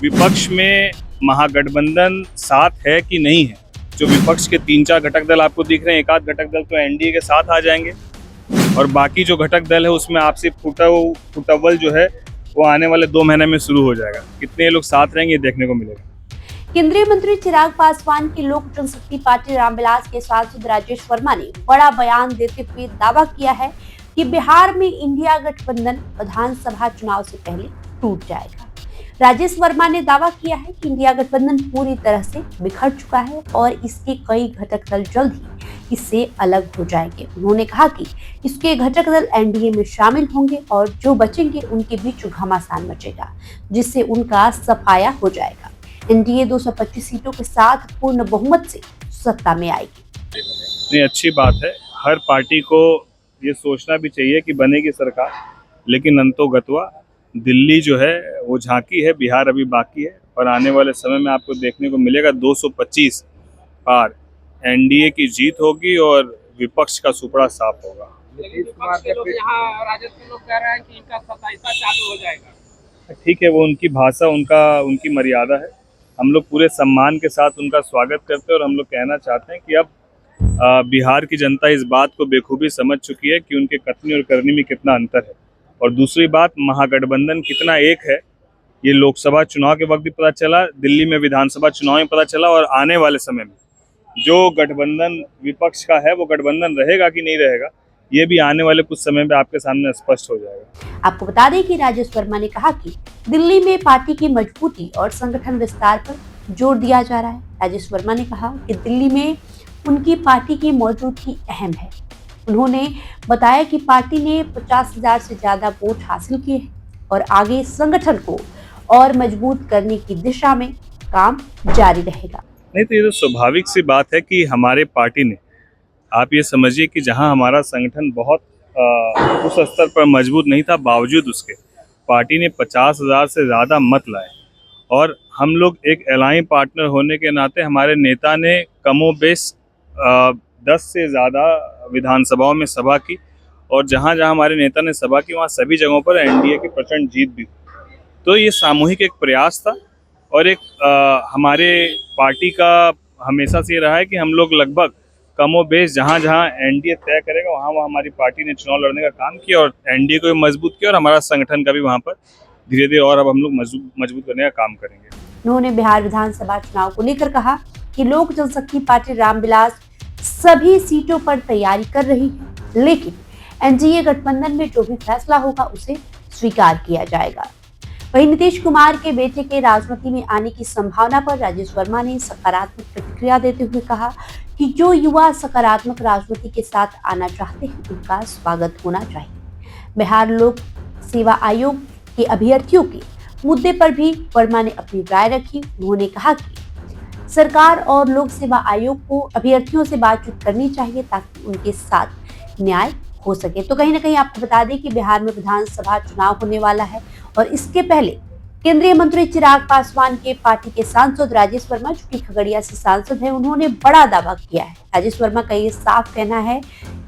विपक्ष में महागठबंधन साथ है कि नहीं है। जो विपक्ष के 3-4 घटक दल आपको दिख रहे हैं, एक आध घटक दल तो एनडीए के साथ आ जाएंगे और बाकी जो घटक दल है उसमें आपसी फुटअव्वल जो है वो आने वाले 2 महीने में शुरू हो जाएगा। कितने लोग साथ रहेंगे ये देखने को मिलेगा। केंद्रीय मंत्री चिराग पासवान की लोक जनशक्ति पार्टी रामविलास के सांसद राजेश वर्मा ने बड़ा बयान देते हुए दावा किया है कि बिहार में इंडिया गठबंधन विधानसभा चुनाव से पहले टूट जाएगा। राजेश वर्मा ने दावा किया है कि इंडिया गठबंधन पूरी तरह से बिखर चुका है और इसके कई घटक दल जल्द ही इससे अलग हो जाएंगे। उन्होंने कहा कि इसके घटक दल एनडीए में शामिल होंगे और जो बचेंगे उनके बीच घमासान मचेगा, जिससे उनका सफाया हो जाएगा। एनडीए 225 सीटों के साथ पूर्ण बहुमत से सत्ता में आएगी। नहीं, अच्छी बात है। हर पार्टी को ये सोचना भी चाहिए कि बनेगी सरकार, लेकिन अंतोगत्वा दिल्ली जो है वो झांकी है, बिहार अभी बाकी है और आने वाले समय में आपको देखने को मिलेगा 225 पार एनडीए की जीत होगी और विपक्ष का सुपड़ा साफ होगा। विपक्ष के लोग यहाँ राजद के लोग कह रहे हैं कि इनका 27वां चालू हो जाएगा। ठीक है, वो उनकी भाषा, उनकी मर्यादा है। हम लोग पूरे सम्मान के साथ उनका स्वागत करते हैं और हम लोग कहना चाहते हैं कि अब बिहार की जनता इस बात को बेखूबी समझ चुकी है कि उनके कथनी और करनी में कितना अंतर है। और दूसरी बात, महागठबंधन कितना एक है ये लोकसभा चुनाव के वक्त भी पता चला, दिल्ली में विधानसभा चुनाव में पता चला और आने वाले समय में जो गठबंधन विपक्ष का है वो गठबंधन रहेगा कि नहीं रहेगा ये भी आने वाले कुछ समय में आपके सामने स्पष्ट हो जाएगा। आपको बता दें कि राजेश वर्मा ने कहा कि दिल्ली में पार्टी की मजबूती और संगठन विस्तार पर जोर दिया जा रहा है। राजेश वर्मा ने कहा कि दिल्ली में उनकी पार्टी की मौजूदगी अहम है। उन्होंने बताया कि पार्टी ने 50,000 से ज्यादा वोट हासिल किए हैं और आगे संगठन को और मजबूत करने की दिशा में काम जारी रहेगा। नहीं तो ये तो स्वाभाविक सी बात है कि हमारे पार्टी ने, आप ये समझिए कि जहां हमारा संगठन बहुत उस स्तर पर मजबूत नहीं था, बावजूद उसके पार्टी ने 50,000 से ज़्यादा मत लाए और हम लोग एक एलाइन पार्टनर होने के नाते हमारे नेता ने कमोबेश 10 से ज़्यादा विधानसभाओं में सभा की और जहां जहां हमारे नेता ने सभा की वहां सभी जगहों पर एनडीए की प्रचंड जीत भी। तो ये सामूहिक एक प्रयास था और एक हमारे पार्टी का हमेशा से ये रहा है कि हम लोग लगभग कमोबेश जहां जहां एनडीए तय करेगा वहां वहां हमारी पार्टी ने चुनाव लड़ने का काम किया और एनडीए को भी मजबूत किया और हमारा संगठन का भी वहां पर धीरे धीरे और अब हम लोग मजबूत करने का काम करेंगे। उन्होंने बिहार विधानसभा चुनाव को लेकर कहा कि लोक जनशक्ति पार्टी रामविलास सभी सीटों पर तैयारी कर रही है, लेकिन एनडीए गठबंधन में जो भी फैसला होगा उसे स्वीकार किया जाएगा। वहीं नीतीश कुमार के बेटे के राजनीति में आने की संभावना पर राजेश वर्मा ने सकारात्मक प्रतिक्रिया देते हुए कहा कि जो युवा सकारात्मक राजनीति के साथ आना चाहते हैं उनका स्वागत होना चाहिए। बिहार लोक सेवा आयोग के अभ्यर्थियों के मुद्दे पर भी वर्मा ने अपनी राय रखी। उन्होंने कहा कि सरकार और लोक सेवा आयोग को अभ्यर्थियों से बातचीत करनी चाहिए ताकि उनके साथ न्याय हो सके। तो कहीं ना कहीं आपको बता दें कि बिहार में विधानसभा चुनाव होने वाला है और इसके पहले केंद्रीय मंत्री चिराग पासवान के पार्टी के सांसद राजेश वर्मा, जो कि खगड़िया से सांसद है, उन्होंने बड़ा दावा किया है। राजेश वर्मा का ये साफ कहना है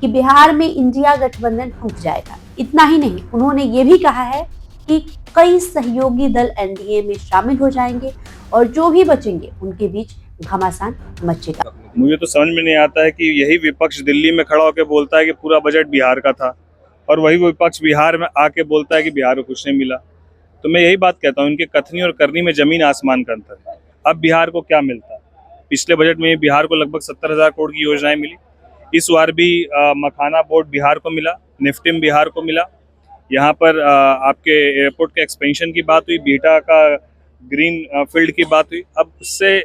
कि बिहार में इंडिया गठबंधन टूट जाएगा। इतना ही नहीं, उन्होंने ये भी कहा है कि कई सहयोगी दल एनडीए में शामिल हो जाएंगे और जो भी बचेंगे उनके बीच घमासान मचेगा। मुझे तो समझ में नहीं आता है कि यही विपक्ष दिल्ली में खड़ा होकर बोलता है कि पूरा बजट बिहार का था और वही विपक्ष बिहार में आके बोलता है कि बिहार को कुछ नहीं मिला। तो मैं यही बात कहता हूँ, इनके कथनी और करनी में जमीन आसमान का अंतर है। अब बिहार को क्या मिलता है? पिछले बजट में बिहार को लगभग 70,000 करोड़ की योजनाएं मिली। इस बार भी मखाना बोर्ड बिहार को मिला, निफ्टिम बिहार को मिला। यहाँ पर आपके एयरपोर्ट के एक्सपेंशन की बात हुई, बिहटा का ग्रीन फील्ड की बात हुई। अब उससे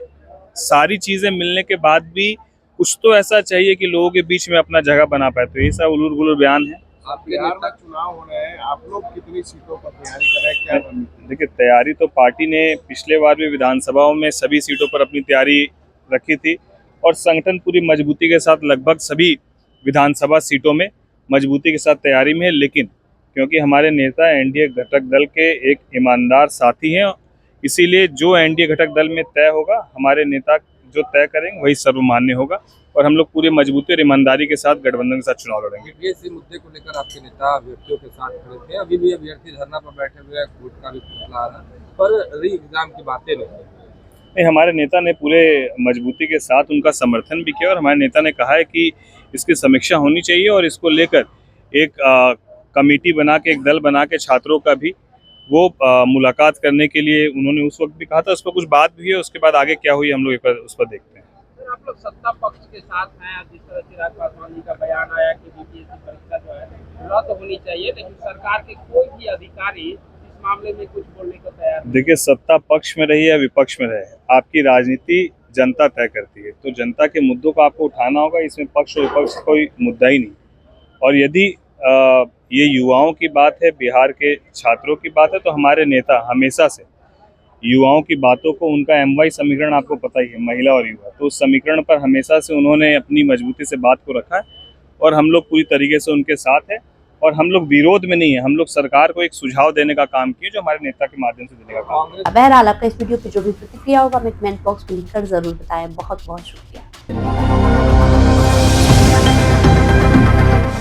सारी चीज़ें मिलने के बाद भी कुछ तो ऐसा चाहिए कि लोगों के बीच में अपना जगह बना पाए। तो ये सब उलूर गुलूर बयान है। आप बिहार में चुनाव हो रहे हैं, आप लोग कितनी सीटों पर तैयारी कर रहे हैं, क्या रणनीति? देखिए, तैयारी तो पार्टी ने पिछले बार भी विधानसभाओं में सभी सीटों पर अपनी तैयारी रखी थी और संगठन पूरी मजबूती के साथ लगभग सभी विधानसभा सीटों में मजबूती के साथ तैयारी में है। लेकिन क्योंकि हमारे नेता एनडीए घटक दल के एक ईमानदार साथी हैं, इसीलिए जो एनडीए घटक दल में तय होगा हमारे नेता जो तय करेंगे वही सर्वमान्य होगा और हम लोग पूरी मजबूती और ईमानदारी के साथ गठबंधन के साथ चुनाव लड़ेंगे। इसी मुद्दे को लेकर आपके नेता अभ्यर्थियों के साथ खड़े थे, अभी भी अभ्यर्थी धरना पर बैठे हुए हैं, वोट का भी फैसला आ रहा है, पर री एग्जाम की बातें नहीं। हमारे नेता ने पूरे मजबूती के साथ उनका समर्थन भी किया और हमारे नेता ने कहा है कि इसकी समीक्षा होनी चाहिए और इसको लेकर एक कमेटी बना के, एक दल बना के छात्रों का भी वो मुलाकात करने के लिए उन्होंने उस वक्त भी कहा था। उस पर कुछ बात भी है, उसके बाद आगे क्या हुई हम लोग उस पर देखते हैं। आप लोग सत्ता पक्ष के साथ हैं, जिस तरह चिराग पासवान जी का बयान आया कि बीपीएससी परीक्षा जो है रद्द होनी चाहिए, लेकिन सरकार के कोई भी अधिकारी इस मामले में कुछ बोलने को तैयार नहीं। देखिए, सत्ता पक्ष में रही या विपक्ष में रहे, आपकी राजनीति जनता तय करती है, तो जनता के मुद्दों को आपको उठाना होगा। इसमें पक्ष और विपक्ष कोई मुद्दा ही नहीं। और यदि ये युवाओं की बात है, बिहार के छात्रों की बात है, तो हमारे नेता हमेशा से युवाओं की बातों को, उनका MY समीकरण आपको पता ही है, महिला और युवा, तो उस समीकरण पर हमेशा से उन्होंने अपनी मजबूती से बात को रखा है और हम लोग पूरी तरीके से उनके साथ हैं और हम लोग विरोध में नहीं है, हम लोग सरकार को एक सुझाव देने का काम किए जो हमारे नेता के माध्यम से देने का काम किया। बहरहाल आपका इस वीडियो पे जो भी प्रतिक्रिया होगा हमें कमेंट बॉक्स में लिखकर जरूर बताएं। बहुत बहुत शुक्रिया।